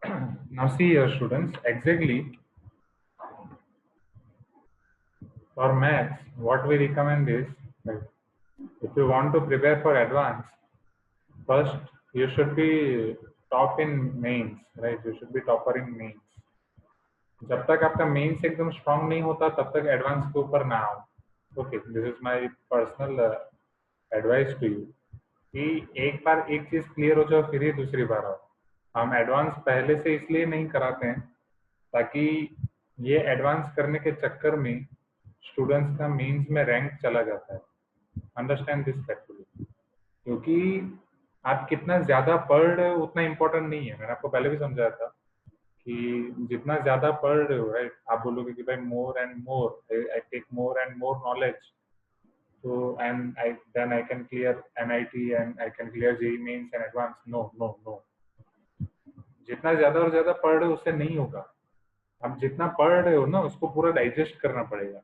Now see here students, exactly for maths, what we recommend is that if you want to prepare for advance, first you should be top in mains, right? You should be topper in mains. जब तक आपका mains एकदम strong नहीं होता तब तक advance के ऊपर ना आओ. Okay, this is my personal advice to you कि एक बार एक चीज क्लियर हो जाओ फिर ही दूसरी बार आओ. हम एडवांस पहले से इसलिए नहीं कराते हैं ताकि ये एडवांस करने के चक्कर में स्टूडेंट्स का मेंस में रैंक चला जाता है. Understand this factly. क्योंकि आप कितना ज्यादा पढ़ रहे हो उतना इम्पोर्टेंट नहीं है. मैंने आपको पहले भी समझाया था कि जितना ज्यादा पढ़ रहे हो, राइट, आप बोलोगे कि भाई more and more, I take more and more knowledge, तो and I then I can clear NIT and I can clear JEE mains and advance. No no no. जितना ज्यादा और ज्यादा पढ़ रहे हो उससे नहीं होगा. आप जितना पढ़ रहे हो ना उसको पूरा डाइजेस्ट करना पड़ेगा.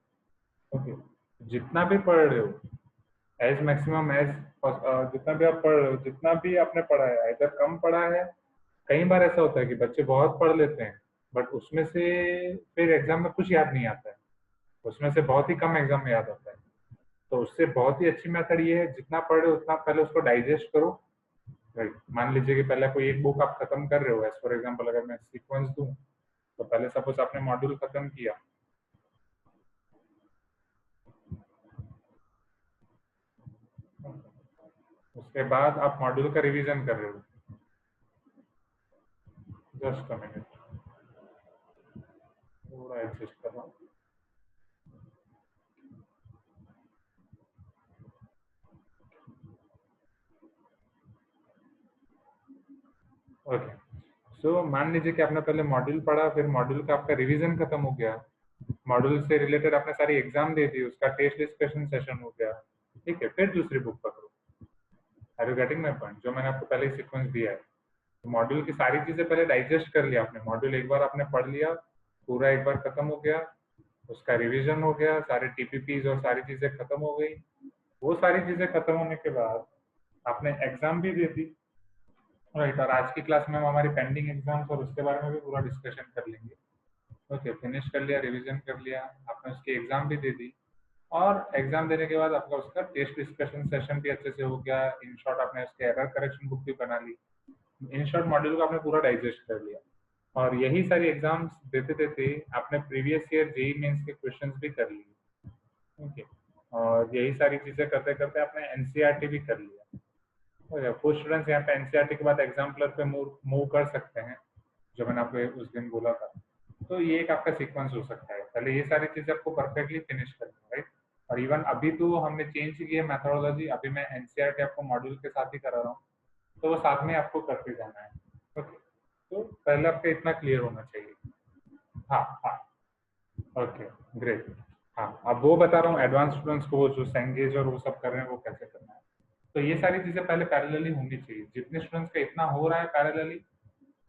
ओके, जितना भी पढ़ रहे हो एज मैक्सिमम एज जितना भी आप पढ़ रहे हो, जितना भी आपने पढ़ा है, इधर कम पढ़ा है. कई बार ऐसा होता है कि बच्चे बहुत पढ़ लेते हैं बट उसमें से फिर एग्जाम में कुछ याद नहीं आता है. उसमें से बहुत ही कम एग्जाम में याद आता है. तो उससे बहुत ही अच्छी मेथड ये है, जितना पढ़ रहे हो उतना पहले उसको डाइजेस्ट करो. राइट, मान लीजिए कि पहले कोई एक बुक आप खत्म कर रहे हो. एज फॉर एग्जाम्पल अगर मैं सीक्वेंस दूं तो पहले सपोज आपने मॉड्यूल खत्म किया. उसके बाद आप मॉड्यूल का रिवीजन कर रहे हो. जस्ट अ मिनट, थोड़ा एडजस्ट कर रहा हूँ. ओके, सो मान लीजिए कि आपने पहले मॉड्यूल पढ़ा, फिर मॉड्यूल का आपका रिवीजन खत्म हो गया. मॉड्यूल से रिलेटेड आपने सारी एग्जाम दे दी, उसका टेस्ट डिस्कशन सेशन हो गया. ठीक है, फिर दूसरी बुक पकड़ो. Are you getting my point? जो मैंने आपको पहले ही सीक्वेंस दिया है. मॉड्यूल की सारी चीजें पहले डाइजेस्ट कर लिया आपने. मॉड्यूल एक बार आपने पढ़ लिया, पूरा एक बार खत्म हो गया, उसका रिवीजन हो गया, सारे टीपीपीज और सारी चीजें खत्म हो गई. वो सारी चीजें खत्म होने के बाद आपने एग्जाम भी दे दी. राइट, और आज की क्लास में हम हमारी पेंडिंग एग्जाम्स और उसके बारे में भी पूरा डिस्कशन कर लेंगे. ओके, फिनिश कर लिया, रिवीजन कर लिया, आपने उसकी एग्जाम भी दे दी. और एग्जाम देने के बाद आपका उसका टेस्ट डिस्कशन सेशन भी अच्छे से हो गया. इन शॉर्ट आपने उसके एरर करेक्शन बुक भी बना ली. इन शॉर्ट मॉड्यूल को आपने पूरा डाइजेस्ट कर लिया. और यही सारी एग्जाम्स देते देते आपने प्रीवियस ईयर जेईई मेंस के क्वेश्चंस भी कर लिए. ओके, और यही सारी चीजें करते करते आपने एनसीईआरटी भी कर लिया. कुछ स्टूडेंट्स यहाँ पे एनसीईआरटी के बाद एग्जाम्पलर पे मूव कर सकते हैं, जो मैंने आपको उस दिन बोला था. तो ये एक आपका सीक्वेंस हो सकता है. पहले ये सारी चीजें आपको परफेक्टली फिनिश करनी है, राइट. और इवन अभी तो हमने चेंज की है मेथोडोलॉजी. अभी मैं एनसीईआरटी आपको मॉड्यूल के साथ ही करा रहा हूँ, तो वो साथ में आपको करते जाना है. ओके, तो पहले आपका इतना क्लियर होना चाहिए. हाँ हाँ, ओके, ग्रेट. हाँ, अब वो बता रहा हूँ एडवांस स्टूडेंट्स को, वो जो सेंगेज और वो सब कर रहे हैं वो कैसे करना है. तो ये सारी चीजें पहले पैरेलली होनी चाहिए. जितने स्टूडेंट्स का इतना हो रहा है पैरेलली,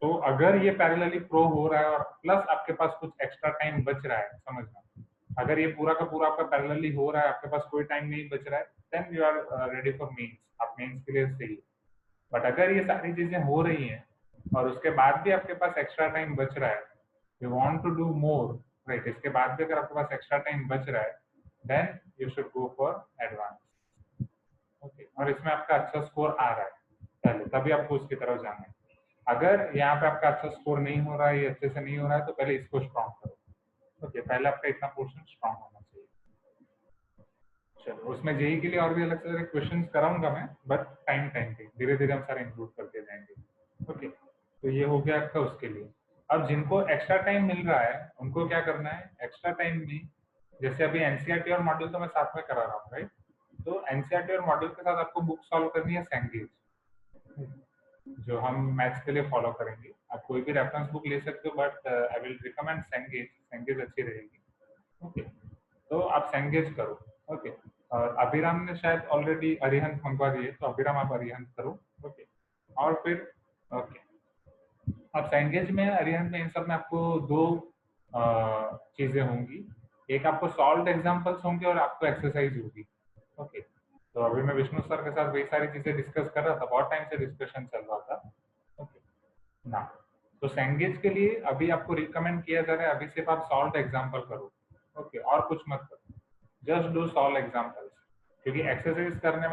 तो अगर ये पैरेलली प्रो हो रहा है और प्लस आपके पास कुछ एक्स्ट्रा टाइम बच रहा है, समझना, अगर ये पूरा का पूरा आपका पैरेलली हो रहा है, आपके पास कोई टाइम नहीं बच रहा है, then you are ready for mains. आप मेंस के लिए सही. बट अगर ये सारी चीजें हो रही हैं और उसके बाद भी आपके पास एक्स्ट्रा टाइम बच रहा है, you want to do more, right, इसके बाद भी अगर आपके पास एक्स्ट्रा टाइम बच रहा है, then you should go for advance. Okay, और इसमें आपका अच्छा स्कोर आ रहा है पहले, तभी आपको उसकी तरफ जाना है. अगर यहाँ पे आपका अच्छा स्कोर नहीं हो रहा है, ये अच्छे से नहीं हो रहा है, तो पहले इसको स्ट्रॉन्ग करो. ओके, पहले आपका इतना पोर्शन स्ट्रॉन्ग होना चाहिए. चलो, उसमें जेई के लिए और भी अलग से क्वेश्चन कराऊंगा मैं, बट टाइम टाइम पे धीरे धीरे हम सारे इंक्लूड करते जाएंगे. ओके, तो ये हो गया आपका उसके लिए. अब जिनको एक्स्ट्रा टाइम मिल रहा है उनको क्या करना है एक्स्ट्रा टाइम में. जैसे अभी एनसीईआरटी और मॉड्यूल तो मैं साथ में करा रहा हूँ, राइट. तो एनसीईआरटी और मॉड्यूल के साथ आपको बुक सॉल्व करनी है सैंगेज, जो हम मैथ्स के लिए फॉलो करेंगे. आप कोई भी रेफरेंस बुक ले सकते हो, बट आई विल रिकमेंड सैंगेज. सैंगेज अच्छी रहेगी. ओके, तो आप सैंगेज करो. ओके, और अभिराम ने शायद ऑलरेडी अरिहंत मंगवा दिए, तो अभिराम आप अरिहंत करो. ओके, और फिर ओके, अब सैंगेज में, अरिहंत में, इन सब में आपको दो चीजें होंगी. एक आपको सॉल्व एग्जांपल्स होंगे और आपको एक्सरसाइज होगी. ओके, तो अभी मैं विष्णु सर के साथ वही सारी चीजें डिस्कस कर रहा था, बहुत टाइम से डिस्कशन चल रहा था. ओके, ना तो सैंगेज के लिए अभी आपको रिकमेंड किया जा रहा है, अभी सिर्फ आप सॉल्व एग्जाम्पल करो, ओके, और कुछ मत करो, जस्ट डू सॉल्व एग्जाम्पल्स, क्योंकि एक्सरसाइज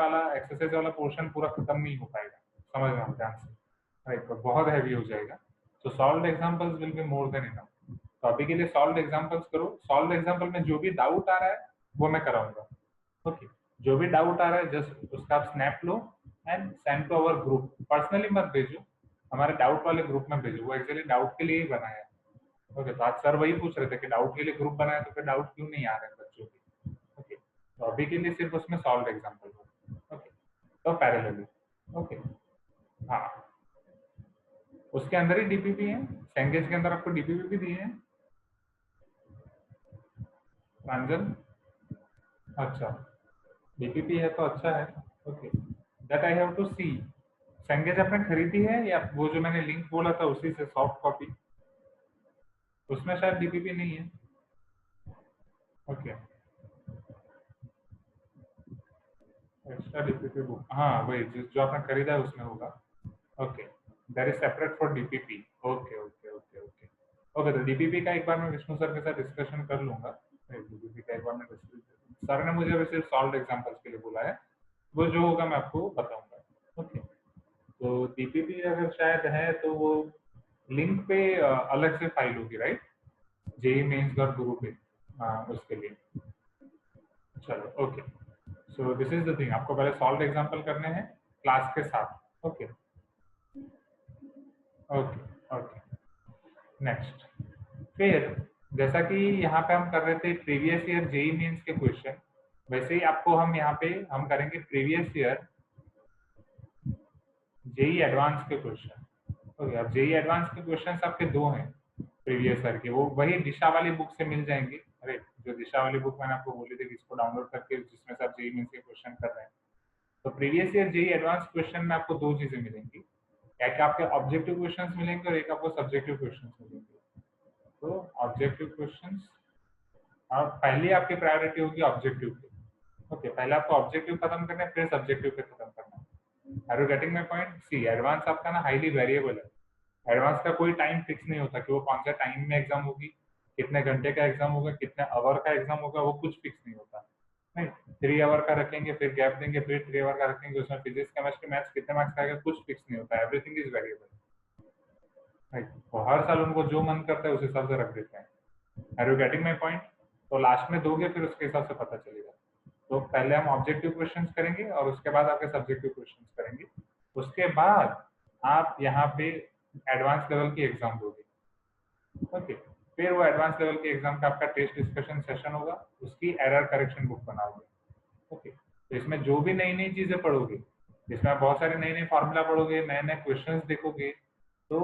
वाला पोर्शन पूरा खत्म नहीं हो पाएगा, समझ रहे हो ध्यान से, राइट, तो बहुत हैवी हो जाएगा। तो solve examples will be more than enough. तो अभी के लिए सॉल्व एग्जाम्पल्स करो, सॉल्व एग्जाम्पल में जो भी डाउट आ रहा है वो मैं कराऊंगा, ओके। जो भी डाउट आ रहा है जस्ट उसका आप स्नैप लो and send to our group, personally मत भेजो, हमारे डाउट वाले ग्रुप में भेजो, वो एक्चुअली डाउट के लिए ही बनाया है, ओके। तो आज सर वही पूछ रहे थे कि डाउट के लिए ग्रुप बनाया तो फिर डाउट क्यों नहीं आ रहे हैं बच्चों के, ओके। तो अभी के लिए सिर्फ उसमें सॉल्व एग्जाम्पल हो, ओके। तो पैरेलली, ओके, हाँ, उसके अंदर ही डीपीपी है, सैंगेज के अंदर आपको डीपीपी भी दिए हैं प्रांजल, अच्छा, डीपीपी है तो अच्छा है, okay, that I have to see. Cengage आपने खरीदी है या वो जो मैंने लिंक बोला था उसी से सॉफ्ट कॉपी, उसमें शायद डीपीपी नहीं है, ओके, एक्स्ट्रा डीपीपी बुक, हाँ वही जो आपने खरीदा है उसमें होगा, okay, that is separate for DPP, okay okay okay okay, okay. तो डीपीपी का एक बार मैं विष्णु सर के साथ डिस्कशन कर लूंगा, डीपीपी का एक बार मैं सर ने मुझे अभी सिर्फ सॉल्व एग्जाम्पल्स के लिए बोला है, वो जो होगा मैं आपको बताऊंगा, ओके। तो डीपीपी अगर शायद है तो वो लिंक पे अलग से फाइल होगी, राइट, जेई मेंस डॉट गुरु पे, उसके लिए, चलो, okay. So this is the thing, आपको पहले सॉल्व एग्जांपल करने हैं क्लास के साथ, ओके ओके ओके। नेक्स्ट, फिर जैसा कि यहाँ पे हम कर रहे थे प्रीवियस ईयर जेई मेंस के क्वेश्चन, वैसे ही आपको हम यहाँ पे हम करेंगे प्रीवियस ईयर जेई एडवांस के क्वेश्चन, ओके। अब जेई एडवांस के क्वेश्चंस आपके दो हैं प्रीवियस ईयर के, वो वही दिशा वाली बुक से मिल जाएंगे, अरे जो दिशा वाली बुक मैंने आपको बोली थी कि इसको डाउनलोड करके जिसमें से आप जेई मेंस के क्वेश्चन कर रहे हैं, तो previous year JEE advance question में आपको दो चीजें मिलेंगी, एक आपके ऑब्जेक्टिव क्वेश्चंस मिलेंगे और एक आपको सब्जेक्टिव क्वेश्चंस मिलेंगे। तो ऑब्जेक्टिव क्वेश्चंस, और पहली आपकी प्रायोरिटी होगी ऑब्जेक्टिव की, ओके, पहले आपको ऑब्जेक्टिव खत्म करना है फिर सब्जेक्टिव पे खत्म करना है। Are you getting my point? See advance आपका ना हाईली वेरिएबल है, एडवांस का कोई टाइम फिक्स नहीं होता कि वो कौन सा टाइम में एग्जाम होगी, कितने घंटे का एग्जाम होगा, कितने आवर का एग्जाम होगा, वो कुछ फिक्स नहीं होता, नहीं। 3 आवर का रखेंगे फिर गैप देंगे फिर 3 आवर का रखेंगे, उसमें फिजिक्स केमिस्ट्री मैथ्स कितने मार्क्स का आएगा कुछ फिक्स नहीं होता, एवरीथिंग इज वेरिएबल, राइट। तो हर साल उनको जो मन करता है उस हिसाब से रख देते हैं। Are you getting my point? तो लास्ट में दोगे फिर उसके हिसाब से पता चलेगा। तो पहले हम ऑब्जेक्टिव क्वेश्चंस करेंगे और उसके बाद आपके सब्जेक्टिव क्वेश्चंस करेंगे, उसके बाद आप यहाँ पे एडवांस लेवल की एग्जाम दोगे, ओके। फिर वो एडवांस लेवल के एग्जाम का आपका टेस्ट डिस्कशन सेशन होगा, उसकी एरर करेक्शन बुक बनाओगे, ओके। तो इसमें जो भी नई नई चीजें पढ़ोगे, इसमें आप बहुत सारे नए नए फार्मूला पढ़ोगे, नए नए क्वेश्चंस देखोगे, तो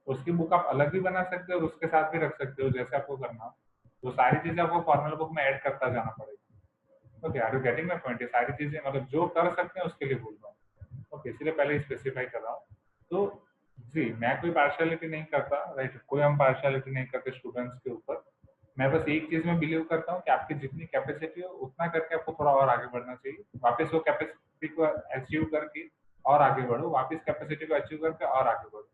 उसकी बुक आप अलग भी बना सकते हो और उसके साथ भी रख सकते हो जैसे आपको करना हो। तो सारी चीजें आपको फार्मूला बुक में ऐड करता जाना पड़ेगा, okay. Are you getting my point? ये सारी चीजें मतलब जो कर सकते हैं उसके लिए बोल रहा हूँ, ओके, इसलिए पहले स्पेसिफाई कर रहा हूँ। तो जी मैं कोई पार्शियलिटी नहीं करता, राइट, कोई हम पार्शियलिटी नहीं करते स्टूडेंट्स के ऊपर। मैं बस एक चीज में बिलीव करता हूँ कि आपकी जितनी कैपेसिटी हो उतना करके आपको थोड़ा और आगे बढ़ना चाहिए, वापस वो कैपेसिटी को अचीव करके और आगे बढ़ो, वापस कैपेसिटी को अचीव करके और आगे बढ़ो,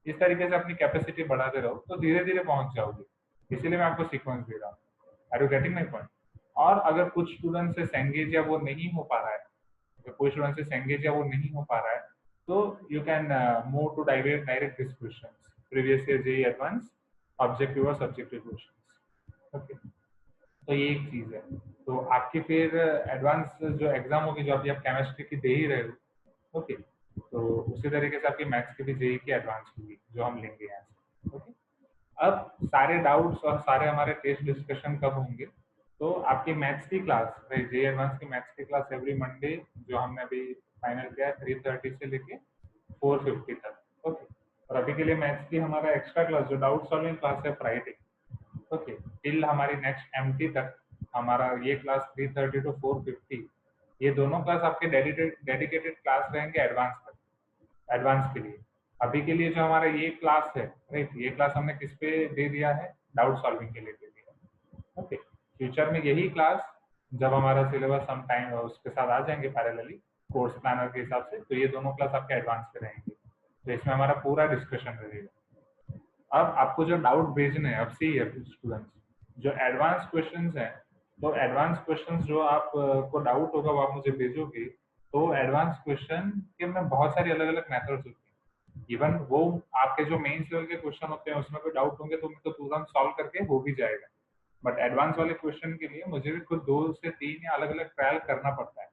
इस तरीके से अपनी कैपेसिटी बढ़ाते रहो तो धीरे धीरे पहुंच जाओगे, इसीलिए मैं आपको सीक्वेंस दे रहा हूँ। Are you getting my point? और अगर कुछ स्टूडेंट से सेंगेज या वो नहीं हो पा रहा है, अगर कोई स्टूडेंट से सेंगेज या वो नहीं हो पा रहा है, तो you can move to direct this questions, previous year JEE advance objective और सब्जेक्टिव क्वेश्चंस, ओके। तो ये एक चीज है। तो आपकी फिर एडवांस जो एग्जाम होगी जो अभी आप केमिस्ट्री की दे ही रहे हो, ओके, तो उसी तरीके से आपकी मैथ्स की भी जेईई की एडवांस होगी जो हम लेंगे यहाँ से, ओके। अब सारे डाउट्स और सारे हमारे टेस्ट डिस्कशन कब होंगे? तो आपकी मैथ्स की क्लास, जे एडवांस की मैथ्स की क्लास एवरी मंडे जो हमने अभी फाइनल किया है 3:30 से लेके 4:50 तक, ओके। और अभी के लिए मैथ्स की हमारा एक्स्ट्रा क्लास जो डाउट सॉल्विंग क्लास है फ्राइडे, ओके, टिल हमारी नेक्स्ट एमटी तक हमारा ये क्लास 3:30 टू 4:50, ये दोनों क्लास आपके डेडिकेटेड क्लास रहेंगे एडवांस तक, एडवांस के लिए। अभी के लिए जो हमारा ये क्लास है, राइट, ये क्लास हमने किस पे दे दिया है? डाउट सॉल्विंग के लिए दे दिया है, ओके। फ्यूचर में यही क्लास जब हमारा सिलेबस हम टाइम उसके साथ आ जाएंगे पैरेलली कोर्स प्लानर के हिसाब से, तो ये दोनों क्लास आपके एडवांस पे रहेंगे, तो इसमें हमारा पूरा डिस्कशन रहेगा, अब आपको जो डाउट भेजने हैं, अब सी स्टूडेंट्स, जो एडवांस क्वेश्चंस हैं, तो एडवांस क्वेश्चंस जो आप को डाउट होगा वो आप मुझे भेजोगे। तो एडवांस क्वेश्चन के में बहुत सारी अलग अलग मेथड्स होती हैं। इवन वो आपके जो मेंस लेवल के क्वेश्चन होते हैं उसमें कोई डाउट होंगे तो उनको तुरंत सॉल्व करके हो भी जाएगा। बट एडवांस वाले क्वेश्चन के लिए मुझे भी खुद 2 से 3 या अलग अलग ट्रायल करना पड़ता है।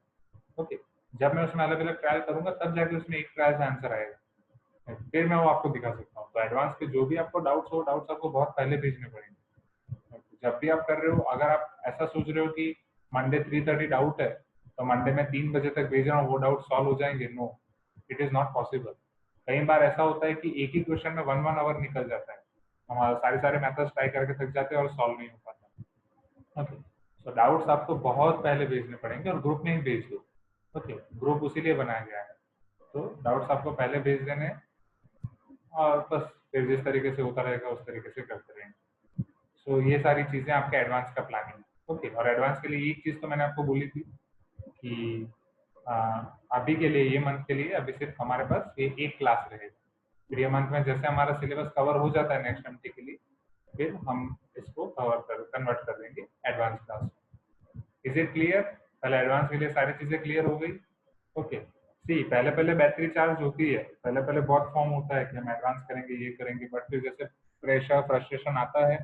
ओके, जब मैं उसमें अलग अलग ट्रायल करूंगा तब जाके उसमें एक ट्रायल से आंसर आएगा, फिर मैं वो आपको दिखा सकता हूँ। तो एडवांस के जो भी आपको डाउट्स हो, डाउट्स आपको बहुत पहले भेजने पड़ेंगे। जब भी आप कर रहे हो, अगर आप ऐसा सोच रहे हो कि मंडे 3:30 डाउट है तो मंडे में 3 बजे तक भेज रहा हूँ वो डाउट सॉल्व हो जाएंगे, no, it is not possible. कई बार ऐसा होता है कि एक ही क्वेश्चन में 1 आवर निकल जाता है, हमारा सारे सारे मेथड्स ट्राई करके थक जाते हैं और सॉल्व नहीं हो पाता। ओके, सो डाउट्स आपको बहुत पहले भेजने पड़ेंगे और ग्रुप में ही भेज दो। ओके, ग्रुप उसीलिए बनाया गया है, तो डाउट्स आपको पहले भेज देने हैं और बस फिर जिस तरीके से होता रहेगा उस तरीके से करते रहेंगे। सो ये सारी चीज़ें आपके एडवांस का प्लानिंग। ओके, और एडवांस के लिए एक चीज़ तो मैंने आपको बोली थी कि आ, अभी के लिए, ये मंथ के लिए अभी सिर्फ हमारे पास ये एक क्लास रहेगा। फिर ये मंथ में जैसे हमारा सिलेबस कवर हो जाता है नेक्स्ट एमटी के लिए, फिर हम इसको कन्वर्ट कर देंगे advance class. Is it clear? पहले एडवांस के लिए सारी चीज़ें क्लियर हो गई। ओके, सी पहले पहले बैटरी चार्ज होती है, पहले पहले बहुत फॉर्म होता है कि हम एडवांस करेंगे ये करेंगे, बट फिर जैसे प्रेशर फ्रस्ट्रेशन आता है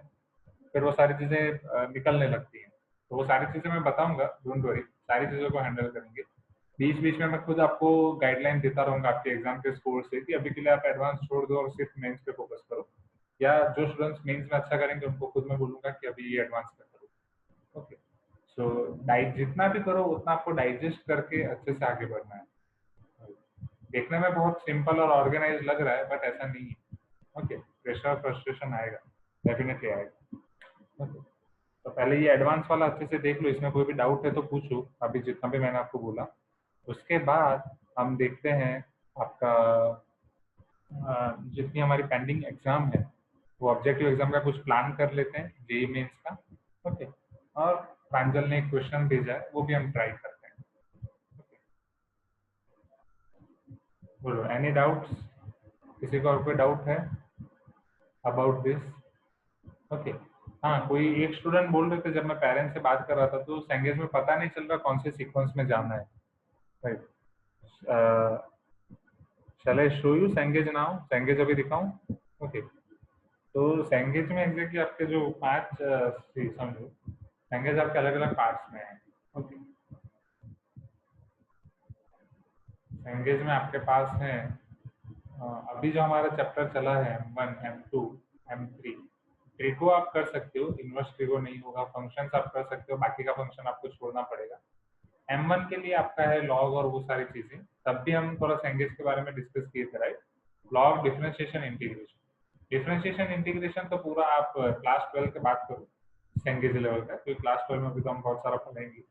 फिर वो सारी चीज़ें निकलने लगती हैं। तो वो सारी चीज़ें मैं बताऊंगा, डोंट वरी, सारी चीज़ों को हैंडल करेंगे। बीच बीच में मैं खुद आपको गाइडलाइन देता रहूंगा आपके एग्जाम के स्कोर से कि अभी के लिए आप एडवांस छोड़ दो और सिर्फ मेंस पे फोकस करो, या जो स्टूडेंट्स मेंस में अच्छा करेंगे उनको खुद मैं बोलूंगा कि अभी ये एडवांस पे करो। ओके, सो जितना भी करो उतना आपको डाइजेस्ट करके अच्छे से आगे बढ़ना है। देखने में बहुत सिंपल और ऑर्गेनाइज लग रहा है बट ऐसा नहीं है। ओके, प्रेशर फ्रस्ट्रेशन आएगा, डेफिनेटली आएगा। ओके, तो पहले ये एडवांस वाला अच्छे से देख लो, इसमें कोई भी डाउट है तो पूछो अभी जितना भी मैंने आपको बोला। उसके बाद हम देखते हैं आपका जितनी हमारी पेंडिंग एग्जाम है वो ऑब्जेक्टिव एग्जाम का कुछ प्लान कर लेते हैं, जेई मेंस का। ओके, और प्रांजल ने एक क्वेश्चन भेजा है वो भी हम ट्राई करते हैं। ओके, बोलो एनी डाउट्स, किसी को और कोई डाउट है अबाउट दिस? ओके, हाँ, कोई एक स्टूडेंट बोल रहे थे जब मैं पेरेंट्स से बात कर रहा था तो सैंगेज में पता नहीं चल रहा कौन से सीक्वेंस में जाना है। Right, shall I show you Cengage now? Cengage अभी दिखाऊं? ओके, तो सैंगेज में एग्जैक्टली आपके जो 5 समझो, सैंगेज आपके अलग अलग पार्ट्स में है। ओके, सैंगेज में आपके पास है अभी जो हमारा चैप्टर चला है M1 M2 M3। ट्रिको आप कर सकते हो, इनवर्स ट्रिको नहीं होगा। फंक्शंस आप कर सकते हो, बाकी का फंक्शन आपको छोड़ना पड़ेगा। M1 के लिए आपका है लॉग और वो सारी चीजें, तब भी हम थोड़ा सैंगेज के बारे में डिस्कस किए थे, right? Log, differentiation, integration. Differentiation integration तो पूरा आप क्लास 12 के बात करो सैंगेज लेवल का, क्योंकि क्लास 12 में भी तो हम बहुत सारा पढ़ेंगे।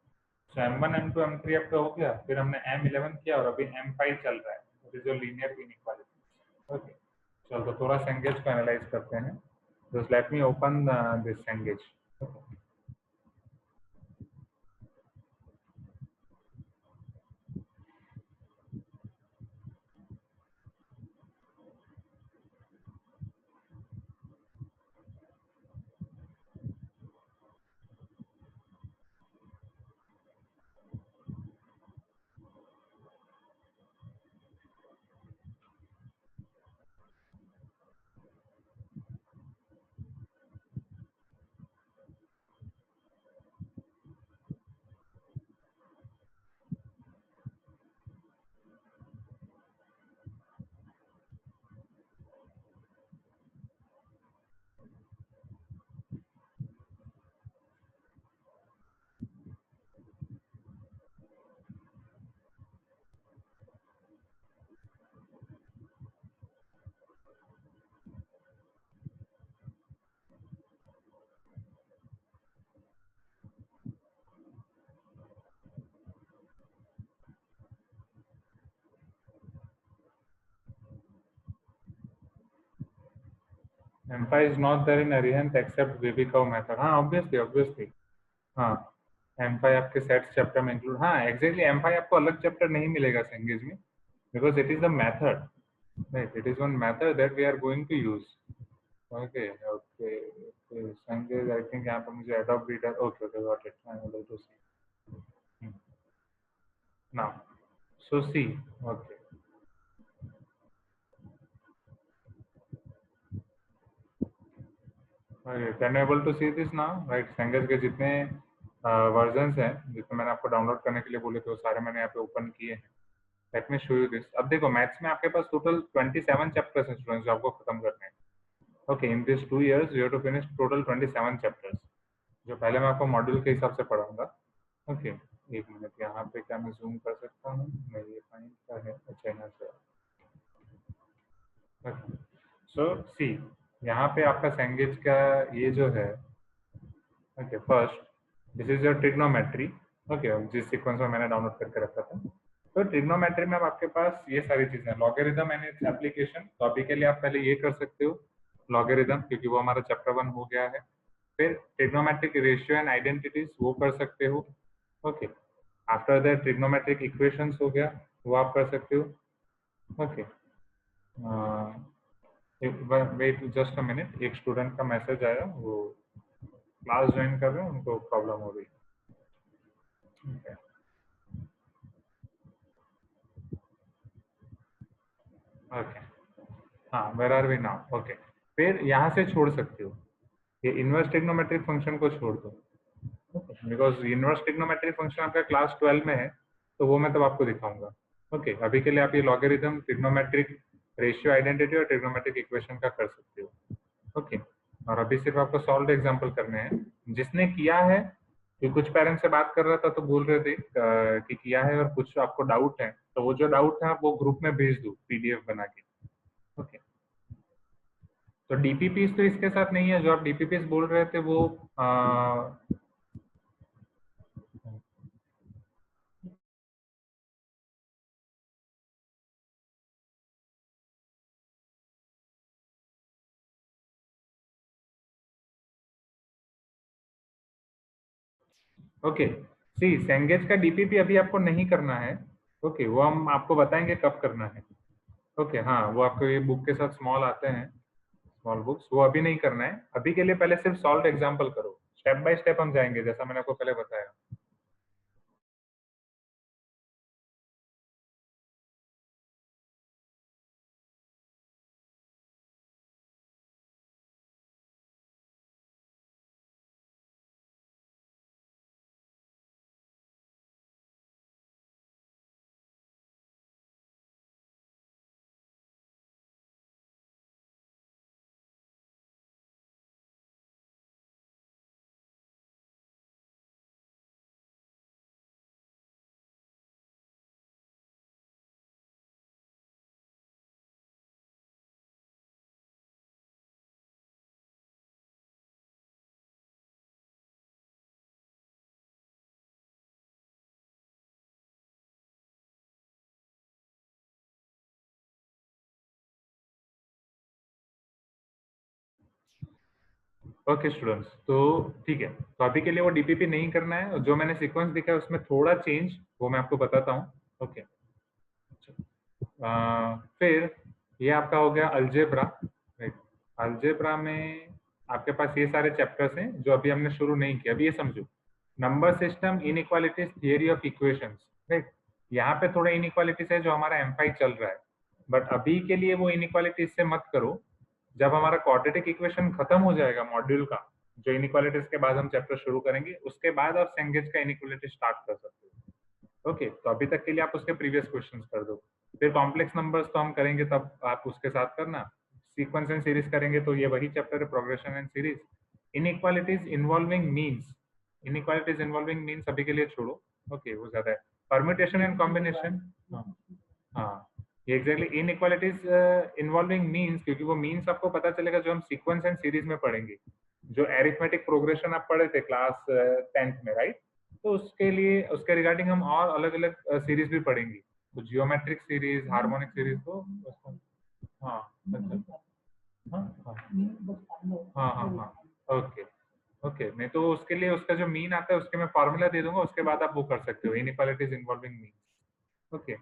सो M1 M2 M3 आपका हो गया, फिर हमने M11 किया और अभी M5 चल रहा है, that is your linear inequality. Okay, चलो तो थोड़ा सैंगेज को एनालाइज करते हैं। Just let me open this Cengage. M5 is not there in Arihant except Viveka method. हाँ, obviously. हाँ, M5 आपके सेट्स चैप्टर में इंक्लूड, हाँ एग्जैक्टली M5 आपको अलग चैप्टर नहीं मिलेगा सैंगेज में, because it is the method, right? It is one method that we are going to use. Okay okay okay Sanjay I think यहाँ पे मुझे Adobe reader okay okay got it I am able to see now so see okay can able to see this now right Cengage के जितने versions हैं जितने मैंने आपको download करने के लिए बोले थे वो सारे मैंने यहाँ पे ओपन किए हैं let me show you this अब देखो मैथ्स में आपके पास टोटल 27 चैप्टर्स हैं स्टूडेंट्स जो आपको खत्म करने हैं okay in this 2 years you have to finish total 27 chapters जो पहले मैं आपको मॉड्यूल के हिसाब से पढ़ाऊंगा ओके एक मिनट यहाँ पे क्या मैं जूम कर सकता हूँ नहीं ये फाइन क्या है अच्छा यहाँ से सो सी यहाँ पे आपका सैंगेज का ये जो है okay first this is your trigonometry okay जिस सीक्वेंस में मैंने डाउनलोड करके रखा था तो ट्रिग्नोमेट्री में अब आपके पास ये सारी चीजें हैं लॉगरिथम एंड इट्स एप्लीकेशन तो अभी के लिए आप पहले ये कर सकते हो लॉगरिथम क्योंकि वो हमारा चैप्टर 1 हो गया है फिर ट्रिग्नोमेट्रिक रेशियो एंड आइडेंटिटीज वो कर सकते हो okay after that trigonometric equations हो गया वो आप कर सकते हो okay wait just a minute एक स्टूडेंट का मैसेज आया वो क्लास ज्वाइन कर रहे हैं उनको प्रॉब्लम हो रही है ओके हाँ where are we now okay फिर यहाँ से छोड़ सकते हो ये इनवर्स ट्रिग्नोमेट्रिक फंक्शन को छोड़ दो बिकॉज इनवर्स ट्रिग्नोमेट्रिक फंक्शन आपका क्लास 12 में है तो वो मैं तब आपको दिखाऊंगा ओके अभी के लिए आप ये लॉगरिथम ट्रिग्नोमेट्रिक रेशियो आइडेंटिटी और ट्रिग्नोमेट्रिक इक्वेशन का कर सकते हो ओके और अभी सिर्फ आपको सॉल्व एग्जाम्पल करने हैं जिसने किया है कि कुछ पेरेंट्स से बात कर रहा था तो बोल रहे थे कि किया है और कुछ आपको डाउट है तो वो जो डाउट है आप वो ग्रुप में भेज दो पीडीएफ बना के ओके तो डीपीपीस तो इसके साथ नहीं है जो आप डीपीपीस बोल रहे थे वो ओके सी सेंगेज का डीपीपी अभी आपको नहीं करना है ओके वो हम आपको बताएंगे कब करना है ओके हाँ वो आपको ये बुक के साथ स्मॉल आते हैं स्मॉल बुक्स वो अभी नहीं करना है अभी के लिए पहले सिर्फ सॉल्व एग्जाम्पल करो स्टेप बाय स्टेप हम जाएंगे जैसा मैंने आपको पहले बताया ओके स्टूडेंट्स तो ठीक है तो अभी के लिए वो डीपीपी नहीं करना है जो मैंने सीक्वेंस दिखा है उसमें थोड़ा चेंज वो मैं आपको बताता हूँ ओके फिर ये आपका हो गया अलजेब्रा राइट अलजेब्रा में आपके पास ये सारे चैप्टर्स हैं जो अभी हमने शुरू नहीं किया अभी ये समझो number system inequalities theory of equations right यहाँ पे थोड़ा इनइक्वालिटीज है जो हमारा एम5 चल रहा है बट अभी के लिए वो इनइक्वालिटीज से मत करो जब हमारा क्वाड्रेटिक इक्वेशन खत्म हो जाएगा मॉड्यूल का जो इनइक्वालिटीज के बाद हम चैप्टर शुरू करेंगे उसके बाद आप सेंगेज का इनइक्वालिटी स्टार्ट कर सकते हो ओके तो अभी तक के लिए आप उसके प्रीवियस क्वेश्चंस कर दो फिर कॉम्प्लेक्स नंबर्स तो हम करेंगे तब आप उसके साथ करना सीक्वेंस एंड सीरीज करेंगे तो ये वही चैप्टर है progression and series inequalities involving means inequalities involving means अभी के लिए छोड़ो ओके वो ज्यादा है परम्यूटेशन एंड कॉम्बिनेशन हाँ हाँ ये एग्जैक्टली इनइक्वालिटीज इन्वॉल्विंग मीन्स क्योंकि वो मीन्स आपको पता चलेगा जो हम सीक्वेंस एंड सीरीज में पढ़ेंगे जो एरिथमेटिक प्रोग्रेशन आप पढ़े थे क्लास 10th में राइट तो उसके लिए उसके रिगार्डिंग हम और अलग अलग सीरीज भी पढ़ेंगे तो जियोमेट्रिक सीरीज हार्मोनिक सीरीज तो हाँ अच्छा हाँ हाँ हाँ हाँ हाँ ओके ओके नहीं तो उसके लिए उसका जो मीन आता है उसके मैं फॉर्मूला दे दूंगा उसके बाद आप वो कर सकते हो इनइक्वालिटीज इन्वॉल्विंग मीन ओके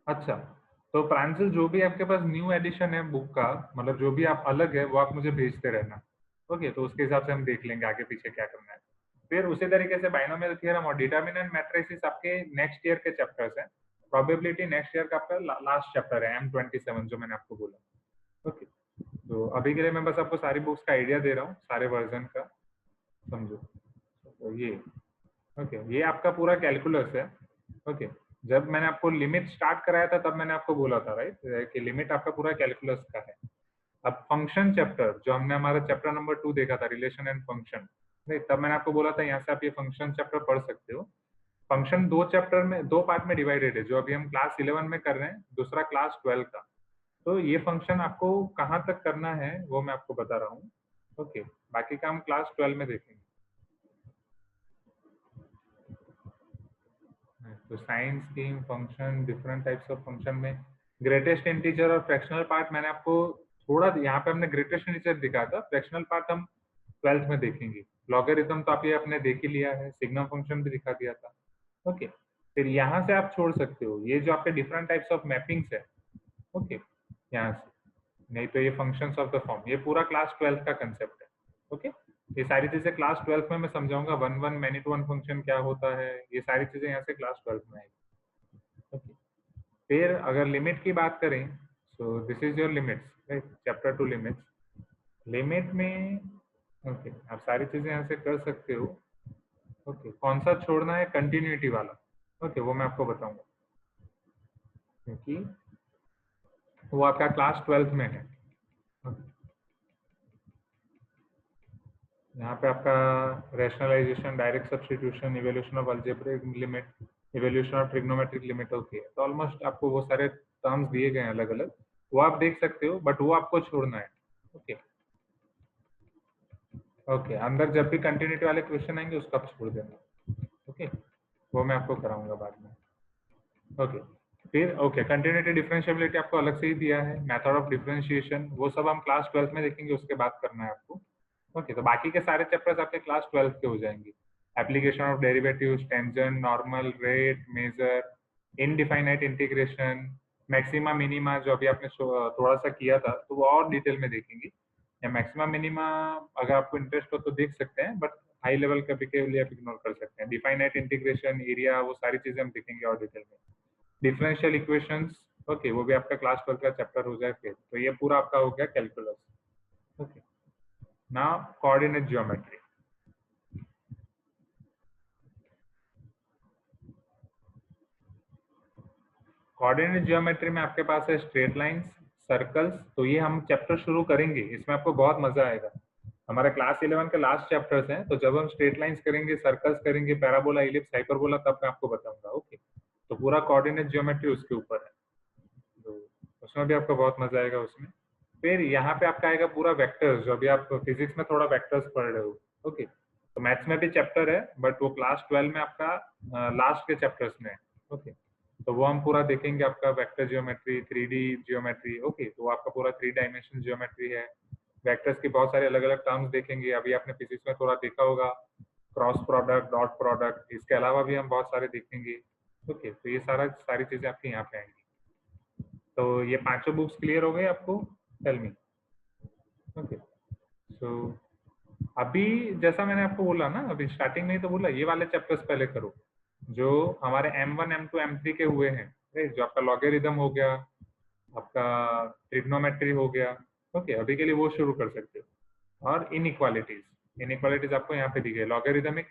अच्छा तो प्रांजल जो भी आपके पास न्यू एडिशन है बुक का, मतलब जो भी आप अलग है वो आप मुझे भेजते रहना। ओके, तो उसके हिसाब से हम देख लेंगे आगे पीछे क्या करना है। फिर उसी तरीके से बाइनोमियल थ्योरम और डिटर्मिनेंट मैट्रिसेस आपके नेक्स्ट ईयर के चैप्टर्स हैं। प्रोबेबिलिटी नेक्स्ट ईयर का आपका लास्ट चैप्टर है M27 जो मैंने आपको बोला। ओके, तो अभी के लिए मैं बस आपको सारी बुक्स का आइडिया दे रहा हूँ, सारे वर्जन का, समझो। तो ये ओके, ये आपका पूरा कैलकुलस है। ओके, जब मैंने आपको लिमिट स्टार्ट कराया था तब मैंने आपको बोला था राइट कि लिमिट आपका पूरा कैलकुलस का है। अब फंक्शन चैप्टर जो हमने हमारा चैप्टर नंबर 2 देखा था, रिलेशन एंड फंक्शन, नहीं तब मैंने आपको बोला था यहाँ से आप ये फंक्शन चैप्टर पढ़ सकते हो। फंक्शन दो चैप्टर में, दो पार्ट में डिवाइडेड है, जो अभी हम क्लास 11 में कर रहे हैं, दूसरा क्लास 12 का। तो ये फंक्शन आपको कहाँ तक करना है वो मैं आपको बता रहा हूँ। ओके, बाकी का हम क्लास 12 में देखेंगे। तो sign scheme function, different types of function में ग्रेटेस्ट इंटीजर और फ्रैक्शनल पार्ट मैंने आपको थोड़ा, यहाँ पे हमने ग्रेटेस्ट इंटीजर दिखा था, फ्रैक्शनल पार्ट हम 12th में देखेंगे। लॉगरिथम तो आप ये आपने देख ही लिया है, सिग्नम फंक्शन भी दिखा दिया था। ओके, फिर यहाँ से आप छोड़ सकते हो ये जो आपके डिफरेंट टाइप्स ऑफ मैपिंग्स है। ओके, यहाँ से नहीं तो ये फंक्शंस ऑफ द फॉर्म, ये पूरा क्लास 12 का कंसेप्ट है। ओके, ये सारी चीजें क्लास 12 में मैं समझाऊंगा, one one many to one function क्या होता है, ये सारी चीजें यहाँ से क्लास 12 में आएगी। ओके, फिर अगर लिमिट की बात करें, सो this is your limits right, chapter 2 limits. Limit में ओके, आप सारी चीजें यहाँ से कर सकते हो। ओके, कौन सा छोड़ना है, कंटिन्यूटी वाला। ओके, वो मैं आपको बताऊंगा क्योंकि वो आपका क्लास 12 में है। यहाँ पे आपका rationalisation, direct substitution, evolution of algebraic limit, evolution of trigonometric limit होती है। तो ऑलमोस्ट आपको वो सारे टर्म्स दिए गए हैं अलग अलग, वो आप देख सकते हो, बट वो आपको छोड़ना है। ओके ओके, अंदर जब भी कंटिन्यूटी वाले क्वेश्चन आएंगे उसको आप छोड़ देना। ओके, वो मैं आपको कराऊंगा बाद में। ओके, फिर ओके, कंटिन्यूटी डिफरेंशिएबिलिटी आपको अलग से ही दिया है, मेथड ऑफ डिफरेंशिएशन वो सब हम क्लास 12 में देखेंगे, उसके बाद करना है आपको। ओके, तो बाकी के सारे चैप्टर्स आपके क्लास 12 के हो जाएंगे। Application of derivatives, tangent, normal, rate, measure, indefinite integration, maxima minima जो अभी आपने थोड़ा सा किया था, तो वो और डिटेल में देखेंगे। या मैक्सिमा मिनिमा अगर आपको इंटरेस्ट हो तो देख सकते हैं, बट हाई लेवल का भी के लिए आप इग्नोर कर सकते हैं। डिफाइनाइट इंटीग्रेशन, एरिया, वो सारी चीजें हम देखेंगे और डिटेल में। डिफरेंशियल इक्वेशंस, ओके, वो भी आपका क्लास 12 का चैप्टर हो जाए फिर। तो ये पूरा आपका हो गया calculus. Okay, now coordinate geometry. Coordinate geometry में आपके पास है स्ट्रेट लाइंस, सर्कल्स। तो ये हम चैप्टर शुरू करेंगे, इसमें आपको बहुत मजा आएगा। हमारा क्लास 11 के लास्ट चैप्टर्स हैं, तो जब हम स्ट्रेट लाइंस करेंगे, सर्कल्स करेंगे, पैराबोला, इलिप्स, हाइपरबोला, तब मैं आपको बताऊंगा। ओके, तो पूरा कोऑर्डिनेट ज्योमेट्री उसके ऊपर है, तो उसमें भी आपको बहुत मजा आएगा उसमें। फिर यहाँ पे आपका आएगा पूरा वेक्टर्स, जो अभी आप फिजिक्स में थोड़ा वेक्टर्स पढ़ रहे हो। ओके, तो मैथ्स में भी चैप्टर है, बट वो क्लास 12 में आपका लास्ट के चैप्टर्स में है। ओके, तो वो हम पूरा देखेंगे, आपका vector geometry, 3D geometry. Okay, तो वो आपका पूरा 3 डायमेंशन जियोमेट्री है। वेक्टर्स के बहुत सारे अलग अलग टर्म्स देखेंगे, अभी आपने फिजिक्स में थोड़ा देखा होगा, क्रॉस प्रोडक्ट, डॉट प्रोडक्ट, इसके अलावा भी हम बहुत सारे देखेंगे। ओके, तो ये सारी चीजें आपके यहाँ पे आएंगी। तो ये पांचों बुक्स क्लियर हो गए आपको, टेल मी। ओके, सो अभी जैसा मैंने आपको बोला ना, अभी स्टार्टिंग में ही तो बोला, ये वाले चैप्टर्स पहले करो जो हमारे M1 M2 M3 के हुए हैं, जो आपका लॉगरिथम हो गया, आपका ट्रिग्नोमेट्री हो गया। ओके, अभी के लिए वो शुरू कर सकते हो। और इनइक्वालिटीज, इनइक्वालिटीज आपको यहाँ पे दी गई, लॉगरिथमिक,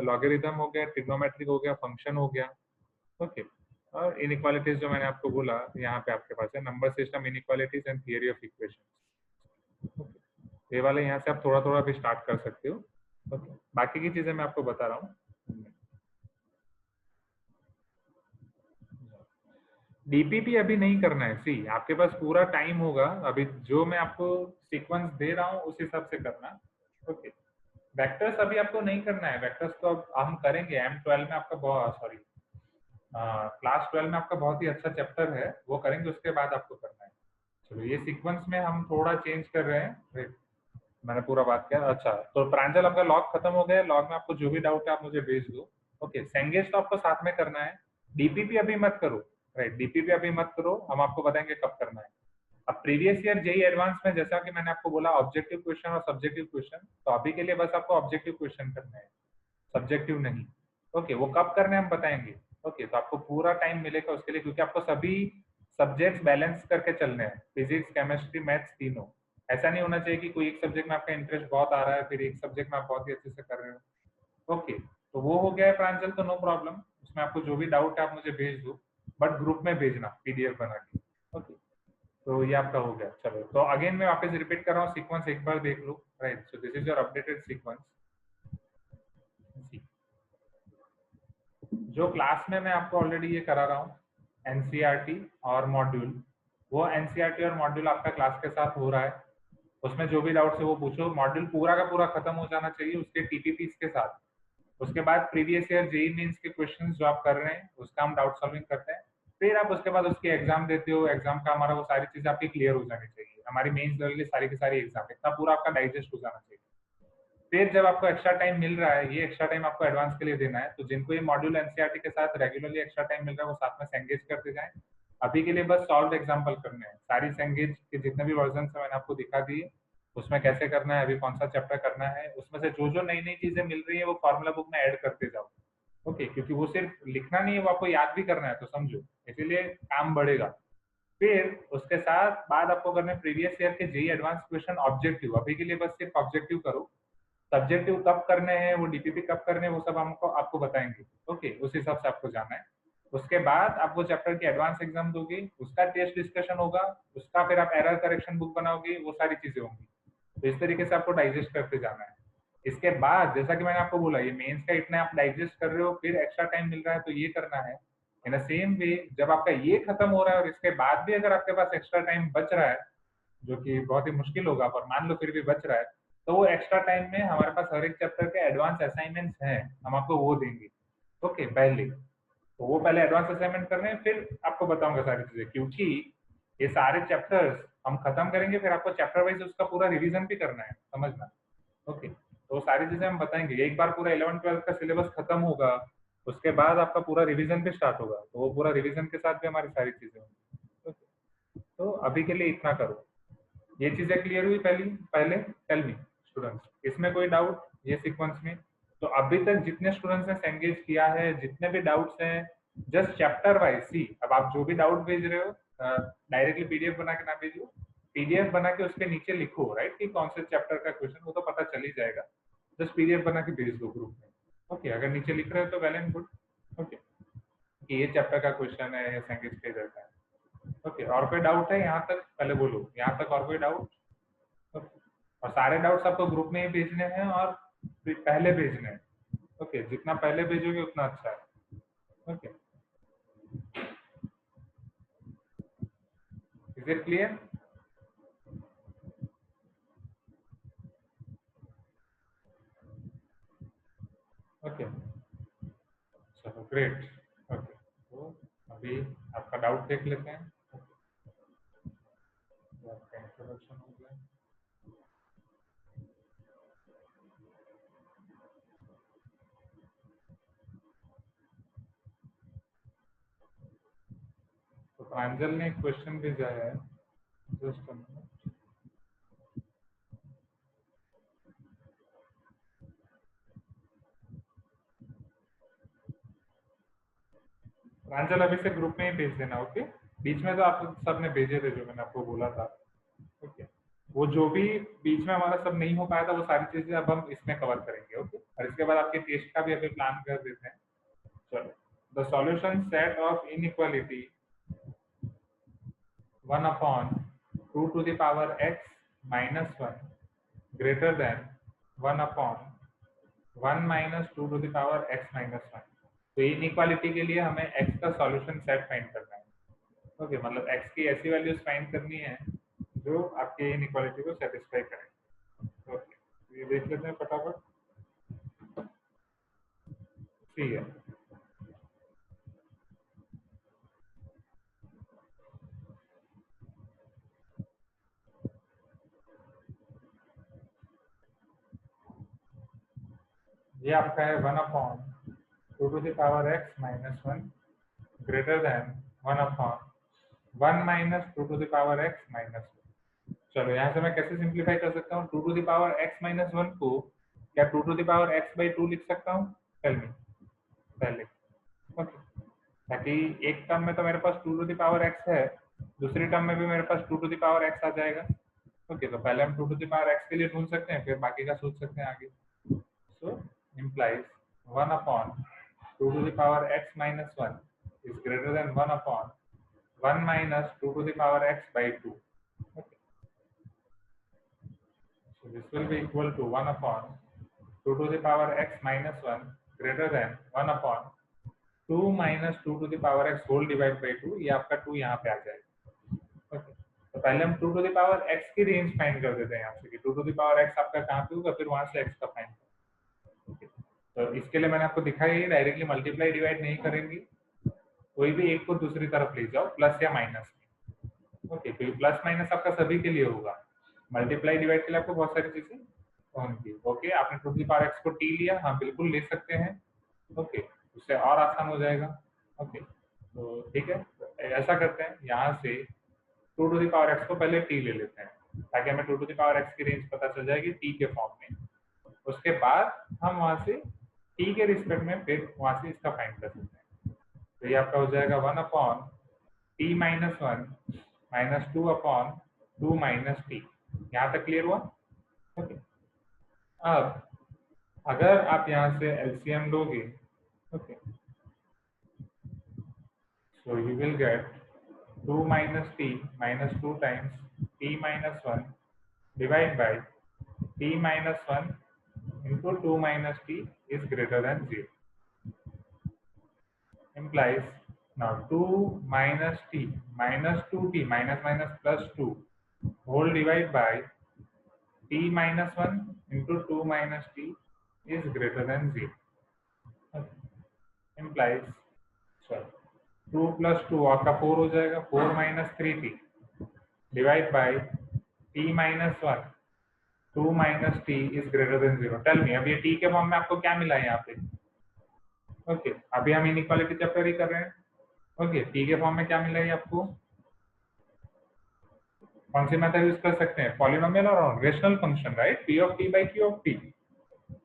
लॉगरिथम हो गया, ट्रिग्नोमेट्रिक हो गया, फंक्शन हो गया। ओके, और इनइक्वालिटीज जो मैंने आपको बोला यहाँ पे आपके पास है, number system inequalities and theory of equation. ये वाले यहाँ से आप थोड़ा थोड़ा भी स्टार्ट कर सकते हो। ओके, बाकी की चीजें मैं आपको बता रहा हूँ। डीपीपी अभी नहीं करना है, सी आपके पास पूरा टाइम होगा, अभी जो मैं आपको सीक्वेंस दे रहा हूँ उस हिसाब से करना। ओके, वेक्टर्स अभी आपको नहीं करना है, वेक्टर्स तो अब हम करेंगे M12 में, आपका बहुत सॉरी क्लास 12 में आपका बहुत ही अच्छा चैप्टर है, वो करेंगे, उसके बाद आपको करना है। चलो, ये सीक्वेंस में हम थोड़ा चेंज कर रहे हैं। Wait, मैंने पूरा बात किया। अच्छा, तो प्रांजल आपका लॉग खत्म हो गया, लॉग में आपको जो भी डाउट है आप मुझे भेज दो। ओके, सेंगेज तो आपको साथ में करना है, डीपीपी अभी मत करो। राइट, डीपीपी अभी मत करो, हम आपको बताएंगे कब करना है। अब प्रीवियस ईयर जेई एडवांस में जैसा कि मैंने आपको बोला ऑब्जेक्टिव क्वेश्चन और सब्जेक्टिव क्वेश्चन, तो अभी के लिए बस आपको ऑब्जेक्टिव क्वेश्चन करना है, सब्जेक्टिव नहीं। ओके, वो कब करना है हम बताएंगे। ओके, तो आपको पूरा टाइम मिलेगा उसके लिए, क्योंकि आपको सभी सब्जेक्ट्स बैलेंस करके चलने हैं, फिजिक्स केमिस्ट्री मैथ्स तीनों। ऐसा नहीं होना चाहिए कि कोई एक सब्जेक्ट में आपका इंटरेस्ट बहुत आ रहा है फिर एक सब्जेक्ट में आप बहुत ही अच्छे से कर रहे हो। ओके, तो वो हो गया है प्रांजल, तो नो प्रॉब्लम, उसमें आपको जो भी डाउट है आप मुझे भेज दो, बट ग्रुप में भेजना पीडीएफ बना के। ओके, तो ये आपका हो गया। चलो, तो अगेन मैं वापस रिपीट कर रहा हूँ, सीक्वेंस एक बार देख लो। Right, so this is your updated sequence. जो क्लास में मैं आपको ऑलरेडी ये करा रहा हूँ एनसीईआरटी और मॉड्यूल, वो एनसीईआरटी और मॉड्यूल आपका क्लास के साथ हो रहा है। उसमें जो भी डाउट्स है वो पूछो, मॉड्यूल पूरा का पूरा खत्म हो जाना चाहिए उसके टीपीपीस के साथ। उसके बाद प्रीवियस ईयर जेई मेंस के क्वेश्चंस जो आप कर रहे हैं उसका हम डाउट सॉल्विंग करते हैं। फिर आप उसके बाद उसकी एग्जाम देते हो, एग्जाम का हमारा वो सारी चीजें आपकी क्लियर हो जानी चाहिए, हमारी मेंस लेवल की सारी की सारी एग्जाम, इतना पूरा आपका डाइजेस्ट हो जाना चाहिए। फिर जब आपको एक्स्ट्रा टाइम मिल रहा है, ये एक्स्ट्रा टाइम आपको एडवांस के लिए देना है, तो जिनको ये मॉड्यूल एनसीईआरटी के साथ रेगुलरली एक्स्ट्रा टाइम मिल रहा है वो साथ में सेंगेज करते जाएं। अभी के लिए बस सॉल्व एग्जाम्पल करने हैं, सारी सेंगेज के जितने भी वर्जन है मैंने आपको दिखा दिए, उसमें कैसे करना है, अभी कौन सा चैप्टर करना है, उसमें से जो जो नई नई चीजें मिल रही है वो फॉर्मूला बुक में ऐड करते जाओ। ओके, क्योंकि वो सिर्फ लिखना नहीं है, वो आपको याद भी करना है, तो समझो, इसीलिए काम बढ़ेगा। फिर उसके साथ बाद आपको करना है प्रीवियस ईयर के जेई एडवांस क्वेश्चन ऑब्जेक्टिव, अभी के लिए बस सिर्फ ऑब्जेक्टिव करो। सब्जेक्टिव कब करने हैं, वो डीपीपी कब करने हैं, वो सब हमको आपको बताएंगे। ओके, उस हिसाब से आपको जाना है। उसके बाद आप वो चैप्टर की एडवांस एग्जाम दोगे, उसका टेस्ट डिस्कशन होगा, उसका फिर आप एरर करेक्शन बुक बनाओगे, वो सारी चीजें होंगी। तो इस तरीके से आपको डाइजेस्ट करते जाना है। इसके बाद जैसा कि मैंने आपको बोला, ये मेंस का इतना आप डाइजेस्ट कर रहे हो, फिर एक्स्ट्रा टाइम मिल रहा है तो ये करना है। इन द सेम वे जब आपका ये खत्म हो रहा है और इसके बाद भी अगर आपके पास एक्स्ट्रा टाइम बच रहा है, जो कि बहुत ही मुश्किल होगा पर मान लो फिर भी बच रहा है, तो वो एक्स्ट्रा टाइम में हमारे पास हर एक चैप्टर के एडवांस असाइनमेंट्स हैं, हम आपको वो देंगे। ओके, पहले तो वो पहले एडवांस असाइनमेंट कर रहे हैं, फिर आपको बताऊंगा सारी चीजें, क्योंकि ये सारे चैप्टर्स हम खत्म करेंगे, फिर आपको चैप्टर वाइज उसका पूरा रिवीजन भी करना है, समझना। ओके, तो सारी चीजें हम बताएंगे, एक बार पूरा 11-12 का सिलेबस खत्म होगा, उसके बाद आपका पूरा रिवीजन भी स्टार्ट होगा, तो वो पूरा रिवीजन के साथ भी हमारी सारी चीजें होंगी। ओके, तो अभी के लिए इतना करो। ये चीजें क्लियर हुई पहली पहले। टेल मी स्टूडेंट्स, इसमें कोई डाउट ये सीक्वेंस में? तो अभी तक जितने स्टूडेंट्स ने एंगेज किया है, जितने भी डाउट्स हैं, जस्ट चैप्टर वाइज सी, अब आप जो भी डाउट भेज रहे हो डायरेक्टली पीडीएफ बना के ना भेजो, पीडीएफ बना के उसके नीचे लिखो, राइट, कि कौन से चैप्टर का क्वेश्चन, वो तो पता चल ही जाएगा। जस्ट पीडीएफ बना के भेज दो ग्रुप में। ओके, अगर नीचे लिख रहे हो तो वेल एंड गुड। ओके, कि ये चैप्टर का क्वेश्चन है, ये एंगेज किया जाता है। ओके, और कोई डाउट है यहाँ तक? पहले बोलो यहाँ तक और कोई डाउट? और सारे डाउट्स आपको ग्रुप में ही भेजने हैं और पहले भेजने हैं। ओके, जितना पहले भेजोगे उतना अच्छा है। Okay, is it clear? Okay, चलो ग्रेट। ओके, तो अभी आपका डाउट देख लेते हैं। तो आपका इंट्रोडक्शन हो गया। तो प्रांजल ने एक क्वेश्चन भेजा है, जस्ट अ मिनट। प्रांजल अभी से ग्रुप में ही भेज देना। ओके, बीच में तो आप सबने भेजे थे जो मैंने आपको बोला था। ओके, वो जो भी बीच में हमारा सब नहीं हो पाया था वो सारी चीजें अब हम इसमें कवर करेंगे। ओके, और इसके बाद आपके टेस्ट का भी अभी प्लान कर देते हैं। चलो, the solution set of inequality 1 upon 2 to the power x minus 1 greater than 1 upon 1 minus 2 to the power x minus 1। तो इनइक्वालिटी के लिए हमें x का सॉल्यूशन सेट फाइंड करना है। ओके, मतलब x की ऐसी वैल्यूज फाइंड करनी है जो आपके इनइक्वालिटी को सेटिस्फाई करें। ओके, तो ये देख लेते हैं फटाफट। ठीक है, ये आपका है 1 upon 2 to the power x minus 1 greater than 1 upon 1 minus 2 to the power x minus 1। चलो यहाँ से मैं कैसे सिंप्लीफाई कर सकता हूँ? 2 to the power x minus 1 को क्या 2 to the power x by 2 लिख सकता हूँ? टेल मी पहले। ओके, ताकि एक टर्म में तो मेरे पास 2 टू द पावर x है, दूसरी टर्म में भी मेरे पास 2 टू द पावर x आ जाएगा। ओके, तो पहले हम 2 टू द पावर x के लिए ढूंढ सकते हैं, फिर बाकी का सोच सकते हैं आगे। सो implies 1 upon 2 to the power x minus 1 is greater than 1 upon 1 minus 2 to the power x by 2. Okay. So this will be equal to 1 upon 2 to the power x minus 1 greater than 1 upon 2 minus 2 to the power x whole divided by 2। ये आपका 2 यहाँ पे आ जाएगा। Okay, तो पहले हम 2 to the power x की range find कर देते हैं यहाँ से कि 2 टू द पावर x आपका कहाँ पे होगा, फिर वहां से x का फाइंड। ओके, तो इसके लिए मैंने आपको दिखाया है डायरेक्टली मल्टीप्लाई डिवाइड नहीं करेंगे, कोई भी एक को दूसरी तरफ ले जाओ प्लस या माइनस में। ओके, तो प्लस माइनस आपका सभी के लिए होगा, मल्टीप्लाई डिवाइड के लिए आपको बहुत सारी चीजें होंगी। ओके, आपने 2 टू द पावर x को t लिया, हाँ बिल्कुल ले सकते हैं। ओके, उससे और आसान हो जाएगा। ओके, तो ठीक है, तो ऐसा करते हैं यहाँ से 2 टू द पावर x को पहले t ले लेते हैं ताकि हमें 2 टू द पावर x की रेंज पता चल जाएगी t के फॉर्म में। उसके बाद हम वहां से t के रिस्पेक्ट में फिर वहां से इसका फाइंड कर सकते हैं। तो ये आपका हो जाएगा 1 upon t minus 1 minus 2 upon 2 minus t। यहाँ तक क्लियर हुआ? ओके, अब अगर आप यहाँ से एलसीएम लोगे, okay, so you will get 2 minus t minus 2 times t minus 1 divide by t minus 1 into 2 minus t is greater than 0, implies now 2 minus t minus 2t minus minus plus 2 whole divided by t minus 1 into 2 minus t is greater than 0, okay. implies sorry 2 plus 2 आपका 4 हो जाएगा, 4 minus 3t divide by t minus 1 2 minus t is greater than 0। Tell me, अब ये t के form में आपको क्या मिला है यहाँ पे? ओके, अभी हम इनइक्वालिटी चैप्टर ही कर रहे हैं। ओके, t के फॉर्म में क्या मिला है आपको? कौन सी मेथड यूज कर सकते हैं? पॉलिनोमियल और rational function, right? p of t by q of t।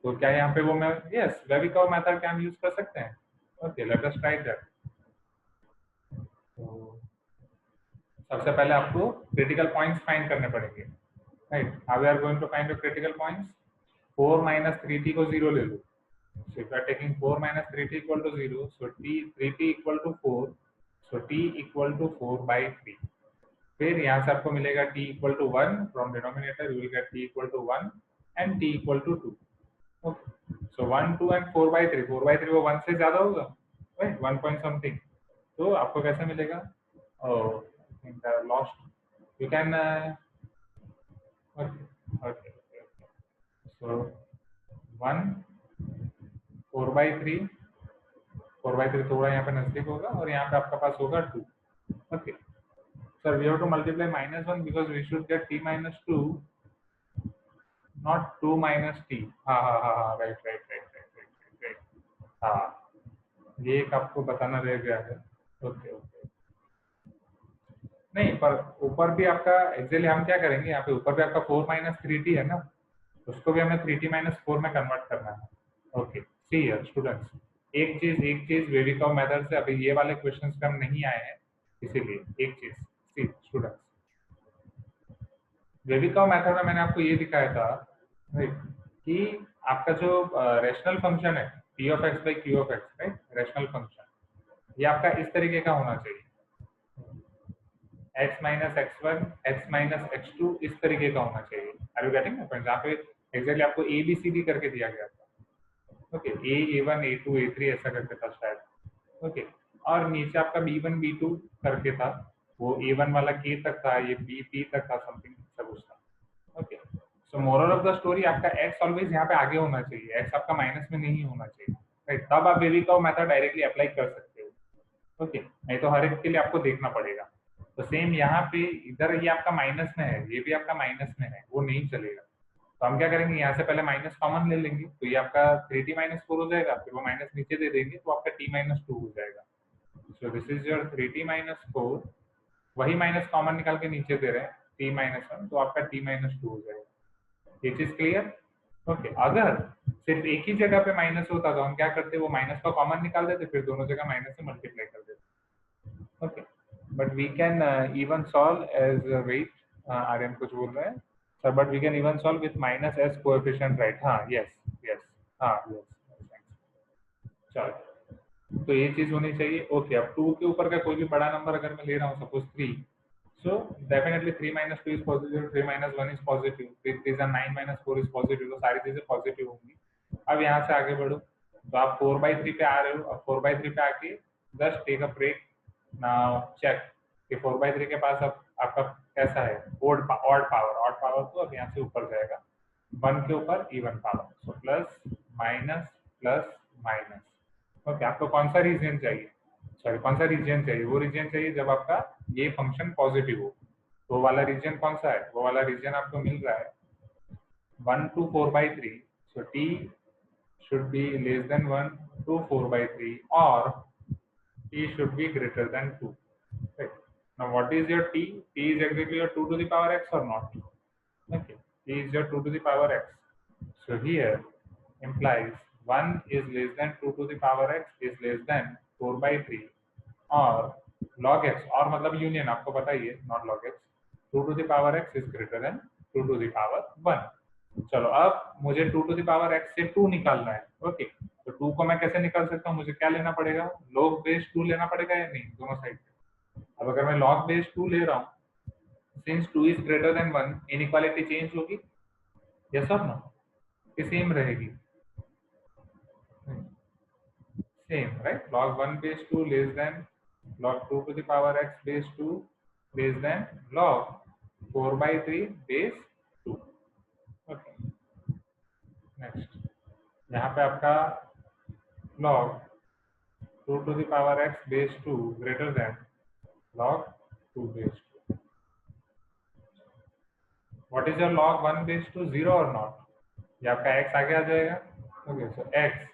तो क्या यहाँ पे वो मैं यस वेविकर्व मेथड क्या हम यूज कर सकते हैं? Okay, let us try that. तो सबसे पहले आपको क्रिटिकल पॉइंट्स फाइंड करने पड़ेंगे, right? How we are going to find the critical points? 4 minus 3t को 0 ले लो। So if you are taking 4 minus 3t equal to 0, so 3t equal to 4, so t equal to 4 by 3। फिर यहाँ से आपको मिलेगा t equal to 1 from denominator you will get t equal to 1 and t equal to 2। Okay, so 1 2 and 4 by 3, 4 by 3 वो 1 से ज्यादा होगा, right? 1 point something। तो आपको कैसे मिलेगा? Oh, I think I lost। You can okay, so 1 4 by 3, 4 by 3 थोड़ा यहाँ पे नजदीक होगा और यहाँ पे आपका पास होगा 2। Okay sir, we have to multiply minus 1 because we should get t minus 2 not 2 minus t। हाँ हाँ हाँ हाँ, right right right right right right, हाँ ये एक आपको बताना रह गया है। ओके ओके, नहीं पर ऊपर भी आपका एक्चुअली हम क्या करेंगे, यहाँ पे ऊपर भी आपका 4 माइनस 3t है ना, उसको भी हमें 3t माइनस 4 में कन्वर्ट करना है। ओके, सी हियर स्टूडेंट्स, एक चीज वेविकर्व मेथड से अभी ये वाले क्वेश्चंस पे हम नहीं आए हैं, इसीलिए एक चीज सी स्टूडेंट्स, वेविकर्व मेथड में मैंने आपको ये दिखाया था कि आपका जो रेशनल फंक्शन है p of x by q of x, right? Rational function ये आपका इस तरीके का होना चाहिए, x minus x1 x minus x2 इस तरीके का होना चाहिए। Are you getting my point? जहाँ पे एग्जैक्टली आपको a b c d करके दिया गया था। ओके, a1 a2 a3 ऐसा करके था शायद। ओके, और नीचे आपका b1 b2 करके था, वो a1 वाला k तक था, ये b p तक था, समथिंग सब उसका। Okay, so moral of the story आपका x ऑलवेज यहाँ पे आगे होना चाहिए, x आपका माइनस में नहीं होना चाहिए, राइट? तब आप वेविकर्व मेथड डायरेक्टली अप्लाई कर सकते हो। ओके, नहीं तो हर एक के लिए आपको देखना पड़ेगा। तो सेम यहाँ पे इधर ये आपका माइनस में है, ये भी आपका माइनस में है, वो नहीं चलेगा। तो हम क्या करेंगे, यहाँ से पहले माइनस कॉमन ले लेंगे, तो ये आपका 3t माइनस 4 हो जाएगा, फिर वो माइनस नीचे दे देंगे तो आपका t माइनस 2 हो जाएगा। सो this is your 3t minus 4, वही माइनस कॉमन निकाल के नीचे दे रहे हैं t माइनस 1, तो आपका t माइनस 2 हो जाएगा। ये चीज क्लियर? ओके, अगर सिर्फ एक ही जगह पे माइनस होता तो हम क्या करते, वो माइनस का कॉमन निकाल देते, फिर दोनों जगह माइनस से मल्टीप्लाई कर देते। Okay, but we can even solve as wait, Aryan कुछ बोल रहे हैं sir, but we can even solve with minus as coefficient, right? हाँ, यस यस, हाँ यस, चलो, तो ये चीज होनी चाहिए। ओके, अब 2 के ऊपर का कोई भी बड़ा नंबर अगर मैं ले रहा हूँ, suppose 3, so definitely 3 minus 2 is positive, 3 minus 1 is positive, 3 is 9 minus 4 is positive, तो सारी चीजें पॉजिटिव होंगी। अब यहाँ से आगे बढ़ो, तो आप 4/3 पे आ रहे हो। अब 4/3 पे आके just take a break, now check कि 4/3 के पास अब आपका कैसा है, ऑड पावर, तो अब यहाँ से ऊपर जाएगा 1 के ऊपर even power, so plus minus plus minus. Okay, आपको कौन सा रीजन चाहिए, सॉरी कौन सा रीजन चाहिए? वो रीजन चाहिए जब आपका ये फंक्शन पॉजिटिव हो। तो वो वाला रीजन कौन सा है? वो वाला रीजन आपको मिल रहा है 1 to 4/3, so t should be less than 1 to 4/3, or t should be greater than 2, right? Now what is your t? T is exactly your 2 to the power x or not? Okay, t is your 2 to the power x, so here implies 1 is less than 2 to the power x is less than 4/3, और log x, और मतलब union आपको पता ही है, not log x, 2 to the power x is greater than 2 to the power 1। चलो, अब मुझे 2 to the power x से 2 निकालना है। ओके, तो 2 को मैं कैसे निकाल सकता हूँ? मुझे क्या लेना पड़ेगा, log बेस 2 लेना पड़ेगा या नहीं, दोनों साइड। अब अगर मैं log बेस 2 ले रहा हूँ, since 2 is greater than 1, inequality change होगी, यस और नो? कि सेम रहेगी? Same, right? Log 1 base 2 less than log 2 to the power x base 2 less than log 4/3 base 2। Okay, next, यहाँ पे आपका log 2 to the power x base 2 greater than log 2 base 2। What is your log 1 base 2, 0 or not? ये आपका x आगे आ जाएगा। Okay, so x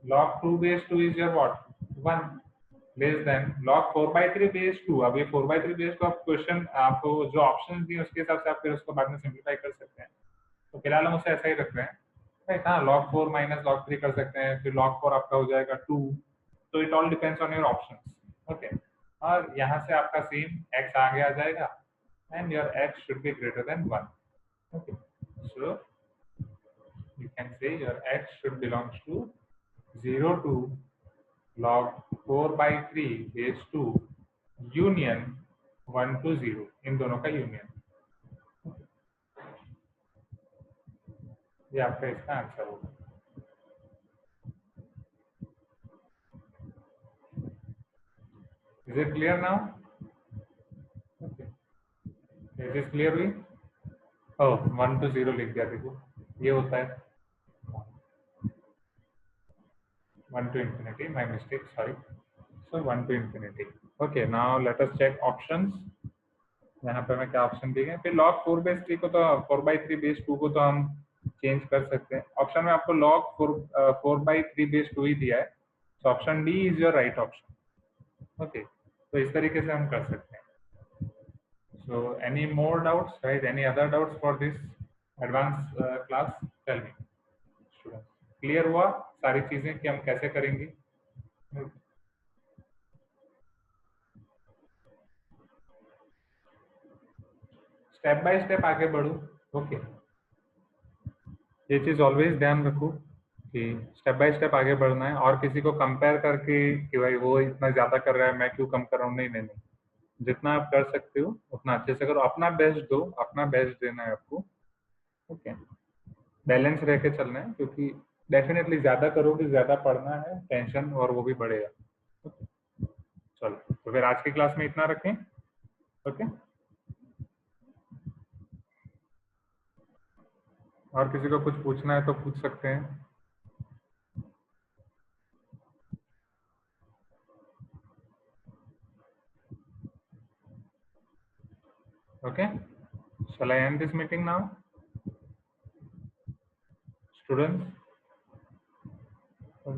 log 2 base 2 is your what? 1 less than log 4/3 base 2। अब ये 4/3 base 2 आप question, आपको जो options दिए उसके हिसाब से आप फिर उसको बाद में सिंप्लीफाई कर सकते हैं। तो फिलहाल हम उसे ऐसा ही रख रहे हैं, राइट? हाँ, log 4 माइनस log 3 कर सकते हैं, फिर log 4 आपका हो जाएगा 2। तो it all depends on your options. Okay, और यहाँ से आपका सेम x आगे आ जाएगा and your x should be greater than 1। Okay, so you can say your x should belongs to 0 to log 4/3 base 2 union 1 to 0, इन दोनों का union. ये आपका इसका आंसर होगा। Is it clear now? Okay, it is clear हुई? ओह, 1 to 0 लिख दिया, देखो ये होता है 1 to infinity, my mistake, sorry, so 1 to infinity। okay, now let us check options। यहाँ पे मैं क्या ऑप्शन दिए गए, फिर log 4 base 3 को तो 4/3 base 2 को तो हम चेंज कर सकते हैं। ऑप्शन में आपको log 4/3 base 2 ही दिया है, so option D is your right option. Okay, तो इस तरीके से हम कर सकते हैं। so any more doubts, right? any other doubts for this advanced class? tell me students, clear हुआ सारी चीजें कि हम कैसे करेंगे? स्टेप बाय स्टेप आगे बढ़ो। ओके, ये चीज ऑलवेज ध्यान रखो कि स्टेप बाय स्टेप आगे बढ़ना है, और किसी को कंपेयर करके कि भाई वो इतना ज्यादा कर रहा है मैं क्यों कम कर रहा हूँ, नहीं नहीं नहीं, जितना आप कर सकते हो उतना अच्छे से करो, अपना बेस्ट दो, अपना बेस्ट देना है आपको। ओके, बैलेंस रह के चलना है, क्योंकि डेफिनेटली ज्यादा करोगे, ज्यादा पढ़ना है, टेंशन और वो भी बढ़ेगा। ओके, चलो, तो फिर आज की क्लास में इतना रखें। ओके, और किसी को कुछ पूछना है तो पूछ सकते हैं। Okay, shall I end this meeting now? Students,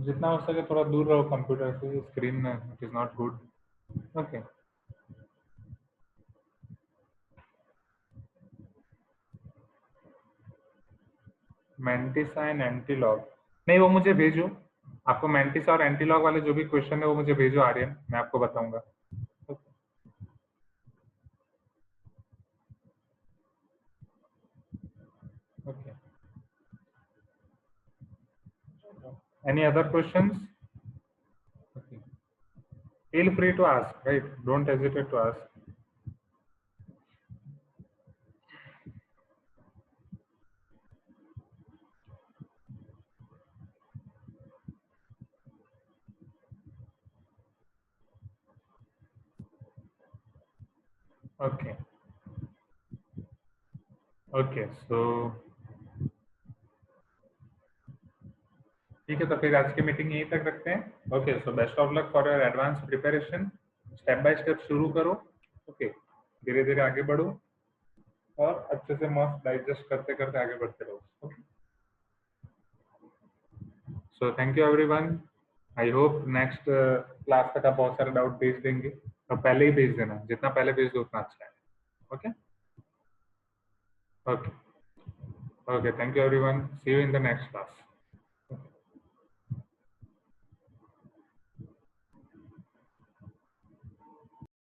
जितना हो सके थोड़ा दूर रहो कंप्यूटर से, screen, it is not good. Okay, mantissa and antilog, नहीं वो मुझे भेजो, आपको मेंटिसा और एंटीलॉग वाले जो भी क्वेश्चन है वो मुझे भेजो आर्यन, मैं आपको बताऊंगा। Okay, any other questions? Okay. Feel free to ask, right? Don't hesitate to ask. Okay. Okay. So ठीक है, तो फिर आज की मीटिंग यहीं तक रखते हैं। Okay, so best of luck for your advance preparation. Step by step शुरू करो। ओके, धीरे धीरे आगे बढ़ो और अच्छे से मस्त डाइजेस्ट करते करते आगे बढ़ते रहो। Okay, so thank you everyone. I hope next class तक आप बहुत सारे डाउट भेज देंगे, तो पहले ही भेज देना, जितना पहले भेज दो उतना अच्छा है। Okay, okay, okay, thank you everyone, see you in the next class.